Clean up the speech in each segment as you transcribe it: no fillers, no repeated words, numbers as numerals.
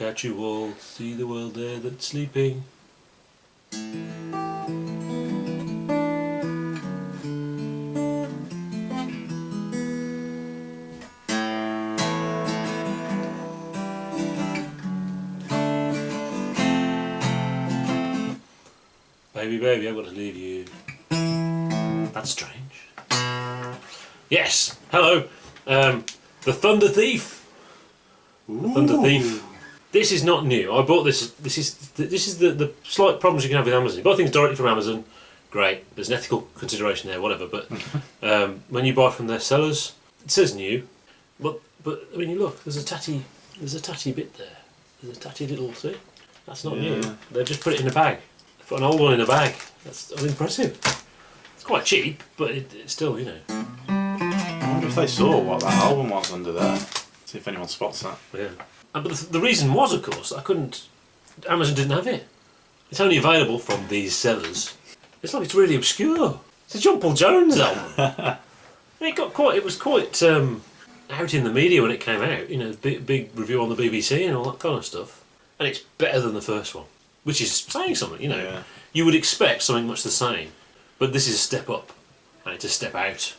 Look at you all, see the world there that's sleeping. Baby, baby, I've got to leave you. That's strange. Yes, hello. The Thunderthief. Thunderthief. This is not new. I bought this. This is the slight problems you can have with Amazon. You buy things directly from Amazon, great. There's an ethical consideration there, whatever. But when you buy from their sellers, it says new. But I mean, you look. There's a tatty bit there. There's a tatty little. See, that's not new. They've just put it in a bag. They've put an old one in a bag. That's impressive. It's quite cheap, but it's still, you know. I wonder if they saw what that album was under there. See if anyone spots that. Yeah. But the reason was, of course, Amazon didn't have it. It's only available from these sellers. It's like it's really obscure. It's a John Paul Jones album. It was quite out in the media when it came out. You know, big review on the BBC and all that kind of stuff. And it's better than the first one, which is saying something. You know, you would expect something much the same, but this is a step up, and it's a step out.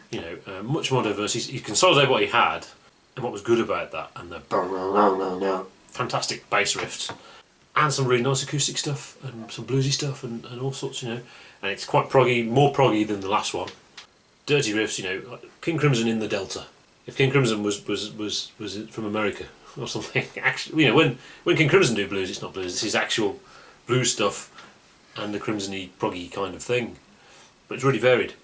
You know, much more diverse. He consolidated what he had. And what was good about that, and the fantastic bass riffs, and some really nice acoustic stuff, and some bluesy stuff, and all sorts, you know. And it's quite proggy, more proggy than the last one. Dirty riffs, you know, like King Crimson in the Delta. If King Crimson was from America or something, actually, you know, when King Crimson do blues, it's not blues. This is actual blues stuff, and the crimsony proggy kind of thing. But it's really varied.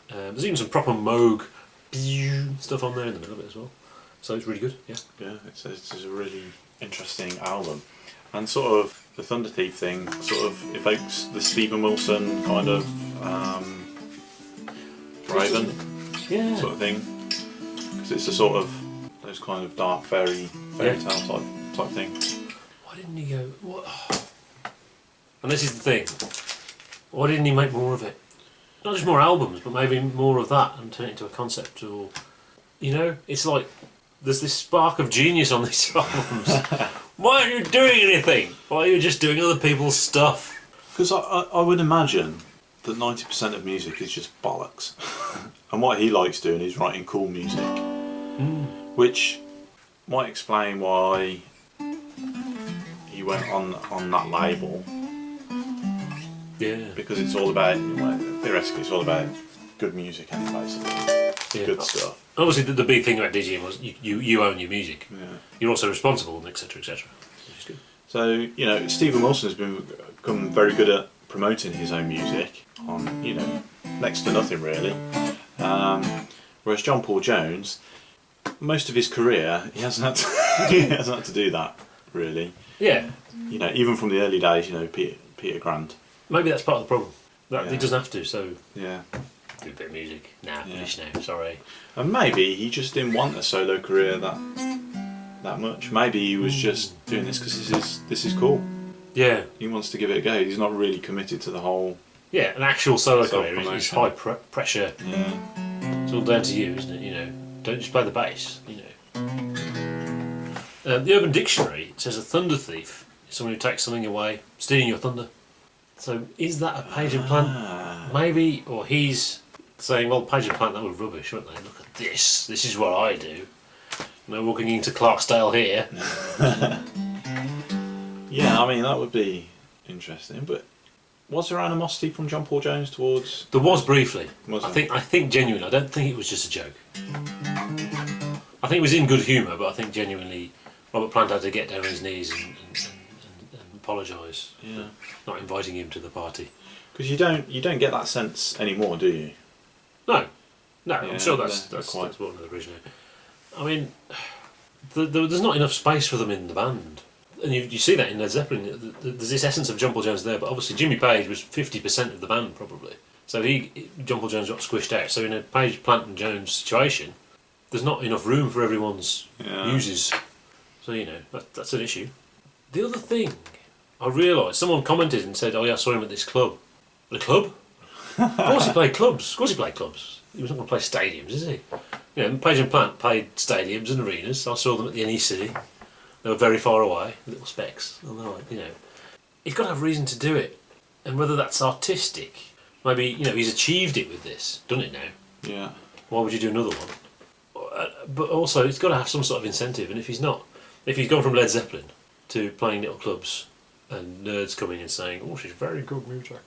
There's even some proper Moog stuff on there in the middle of it as well. So it's really good, yeah. Yeah, it's a really interesting album. And sort of the Thunderthief thing sort of evokes the Stephen Wilson kind of Raven sort of thing. Because it's a sort of those kind of dark fairy tale type thing. Why didn't he go... What? And this is the thing. Why didn't he make more of it? Not just more albums, but maybe more of that and turn it into a concept or... You know, it's like... There's this spark of genius on these albums. Why aren't you doing anything? Why are you just doing other people's stuff? Because I would imagine that 90% of music is just bollocks. And what he likes doing is writing cool music. Which might explain why he went on that label. Yeah. Because it's all about, theoretically, it's all about good music anyway, basically. Good stuff. Obviously, the big thing about DJing was you own your music. Yeah. You're also responsible, etc., etc. Which is good. So, you know, Stephen Wilson has become very good at promoting his own music on, you know, next to nothing really. Whereas John Paul Jones, most of his career, he hasn't had to do that really. Yeah. You know, even from the early days, you know, Peter Grant. Maybe that's part of the problem. He doesn't have to. So. Yeah. Do a bit of music. Finish now. Sorry. And maybe he just didn't want a solo career that much. Maybe he was just doing this because this is cool. Yeah. He wants to give it a go. He's not really committed to the whole. Yeah, an actual solo career is high pressure. Yeah. It's all down to you, isn't it? You know, don't just play the bass. You know. The Urban Dictionary says a thunder thief is someone who takes something away, stealing your thunder. So is that a Page and Plant? Maybe, or he's saying, well, Page and Plant, that was rubbish, weren't they? Look at this. This is what I do. No walking into Clarksdale here. Yeah, I mean, that would be interesting. But was there animosity from John Paul Jones towards... There was briefly. Was I think genuinely. I don't think it was just a joke. I think it was in good humour, but I think genuinely Robert Plant had to get down on his knees and apologise. Yeah. Not inviting him to the party. Because you don't get that sense anymore, do you? No, yeah, I'm sure that's what it originated. I mean, there's not enough space for them in the band, and you see that in Led Zeppelin. There's this essence of John Paul Jones there, but obviously Jimmy Page was 50% of the band probably. So John Paul Jones got squished out. So in a Page, Plant and Jones situation, there's not enough room for everyone's uses. So you know that's an issue. The other thing I realised, someone commented and said, "Oh yeah, I saw him at this club." The club? Of course he played clubs. Of course he played clubs. He was not going to play stadiums, is he? You know, Page and Plant played stadiums and arenas. I saw them at the NEC. They were very far away, little specks. And they're like, he's got to have a reason to do it. And whether that's artistic, maybe, he's achieved it with this, done it now. Yeah. Why would you do another one? But also, it's got to have some sort of incentive. And if he's gone from Led Zeppelin to playing little clubs and nerds coming and saying, "Oh, she's very good music,"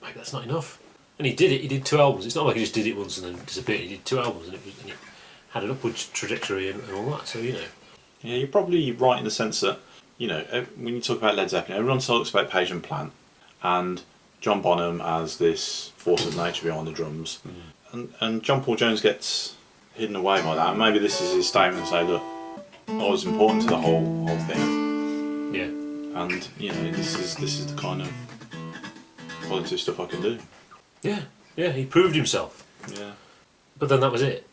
maybe that's not enough. And he did it. He did 2 albums. It's not like he just did it once and then disappeared. He did 2 albums and it had an upward trajectory and all that. So Yeah, you're probably right in the sense that when you talk about Led Zeppelin, everyone talks about Page and Plant and John Bonham as this force of nature behind the drums, and John Paul Jones gets hidden away by that. And maybe this is his statement to say, look, I was important to the whole thing. Yeah. And this is the kind of quality stuff I can do. Yeah, he proved himself. Yeah. But then that was it.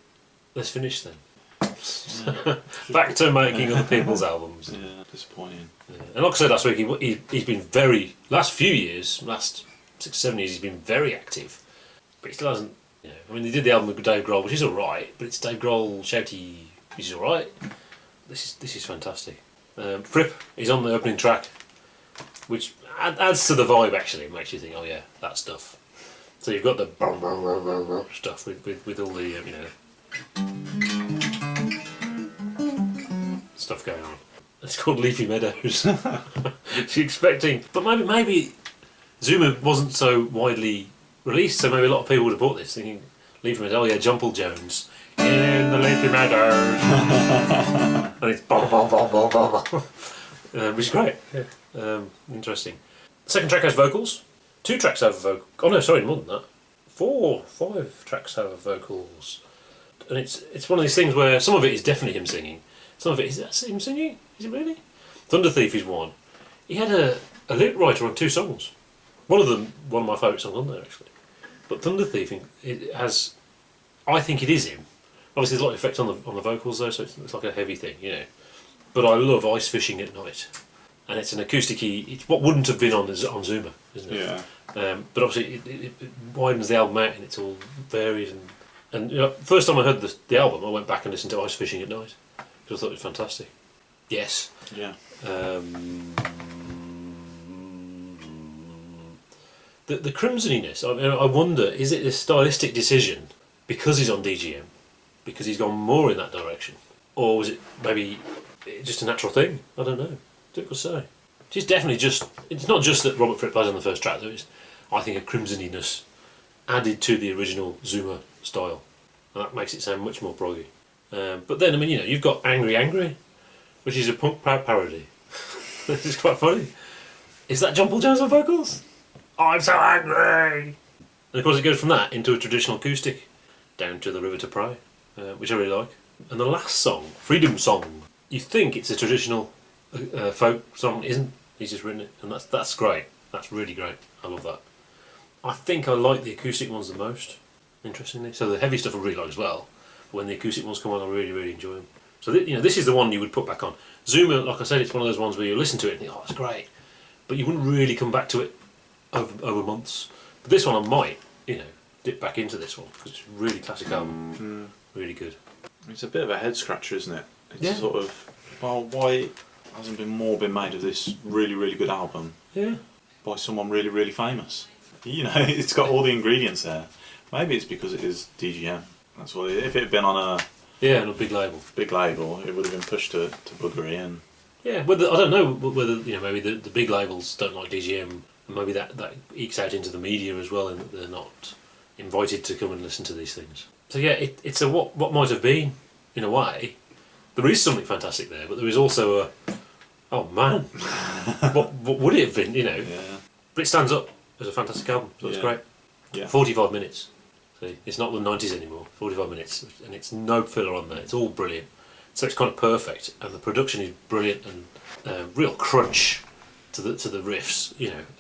Let's finish then. Yeah. Back to making other people's albums. Yeah, disappointing. Yeah. And like I said last week, he's been last few years, last 6-7 years, he's been very active. But he still hasn't, I mean, they did the album with Dave Grohl, which is alright, but it's Dave Grohl shouty, which is alright. This is fantastic. Fripp, he's on the opening track, which adds to the vibe actually. It makes you think, oh yeah, that stuff. So you've got the stuff with all the stuff going on. It's called Leafy Meadows. She's expecting, but maybe Zuma wasn't so widely released, so maybe a lot of people would have bought this thinking Leafy Meadows. Oh yeah, John Paul Jones in the Leafy Meadows, and it's which is great. Yeah. Interesting. The second track has vocals. 2 tracks have vocals. Oh no, sorry, more than that. 5 tracks have vocals. And it's one of these things where some of it is definitely him singing. Some of it is that him singing? Is it really? Thunderthief is one. He had a lyric writer on 2 songs. One of my favourite songs on there actually. But Thunderthief, I think it is him. Obviously there's a lot of effect on the vocals though, so it's like a heavy thing, But I love Ice Fishing at Night. And it's an acoustic-y, it's what wouldn't have been on Zuma, isn't it? Yeah. But obviously it widens the album out and it's all varied. And first time I heard the album, I went back and listened to Ice Fishing at Night because I thought it was fantastic. Yes. Yeah. The crimsoniness, I wonder, is it a stylistic decision because he's on DGM, because he's gone more in that direction? Or was it maybe just a natural thing? I don't know. Difficult to say. It's not just that Robert Fripp plays on the first track, there is, I think, a crimsoniness added to the original Zuma style. And that makes it sound much more proggy. But then, you've got Angry Angry, which is a punk parody. This is quite funny. Is that John Paul Jones on vocals? I'm so angry! And of course it goes from that into a traditional acoustic, Down to the River to Pray, which I really like. And the last song, Freedom Song, you think it's a traditional folk song, isn't? He's just written it, and that's great. That's really great. I love that. I think I like the acoustic ones the most, interestingly. So the heavy stuff I really like as well. But when the acoustic ones come on, I really, really enjoy them. So this is the one you would put back on. Zuma, like I said, it's one of those ones where you listen to it and think, oh, it's great, but you wouldn't really come back to it over months. But this one I might, dip back into this one because it's a really classic album, really good. It's a bit of a head scratcher, isn't it? It's sort of, well, why hasn't been made of this really, really good album? Yeah. By someone really, really famous. It's got all the ingredients there. Maybe it's because it is DGM. That's what. If it had been on on a big label, it would have been pushed to buggery and. Yeah, I don't know whether maybe the big labels don't like DGM, and maybe that ekes out into the media as well, and that they're not invited to come and listen to these things. So yeah, it's a what might have been, in a way. There is something fantastic there, but there is also a, oh man, what would it have been, Yeah. But it stands up as a fantastic album, so it's great. Yeah. 45 minutes. See, it's not the 90s anymore. 45 minutes, and it's no filler on there. It's all brilliant. So it's kind of perfect, and the production is brilliant and real crunch to the riffs.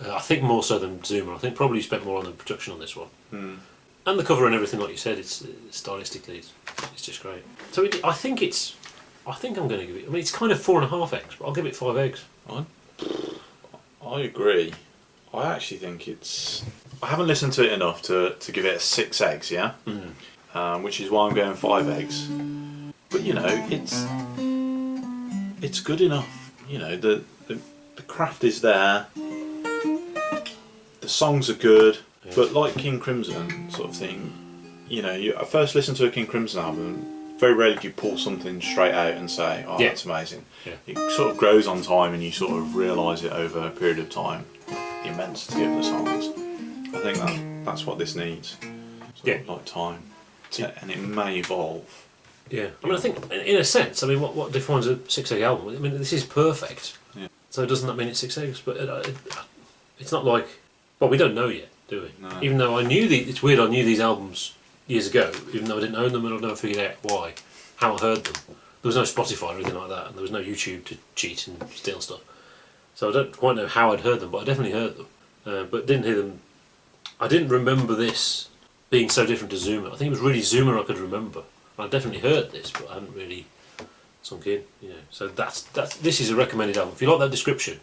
I think more so than Zuma. I think probably spent more on the production on this one. And the cover and everything, like you said, it's stylistically, it's just great. So I think I'm going to give it. It's kind of 4.5 eggs, but I'll give it 5 eggs. I agree. I actually think I haven't listened to it enough to give it a 6 eggs, yeah? it's good enough. You know, the craft is there. The songs are good, but like King Crimson sort of thing, you know, I first listened to a King Crimson album. Very rarely do you pull something straight out and say, "Oh, that's amazing." Yeah. It sort of grows on time, and you sort of realise it over a period of time. The immensity of the songs. I think that's what this needs. Sort of like time, and it may evolve. Yeah, I mean, I think in a sense, I mean, what defines a 6 egg album? I mean, this is perfect. Yeah. So doesn't that mean it's 6 eggs? But it's not like, well, we don't know yet, do we? No. Even though it's weird. I knew these albums years ago, even though I didn't own them, and I've never figured out why, how I heard them. There was no Spotify or anything like that, and there was no YouTube to cheat and steal stuff. So I don't quite know how I'd heard them, but I definitely heard them. But didn't hear them. I didn't remember this being so different to Zuma. I think it was really Zuma I could remember. I definitely heard this, but I hadn't really sunk in. You know, so that's this is a recommended album. If you like that description,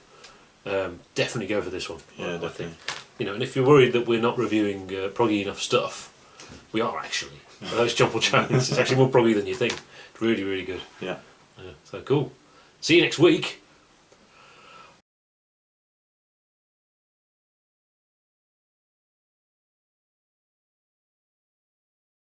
definitely go for this one. Yeah, I definitely. think. You know, and if you're worried that we're not reviewing proggy enough stuff, we are actually. Those John Paul Jones. It's actually more proggy than you think. It's really, really good. Yeah. So cool. See you next week.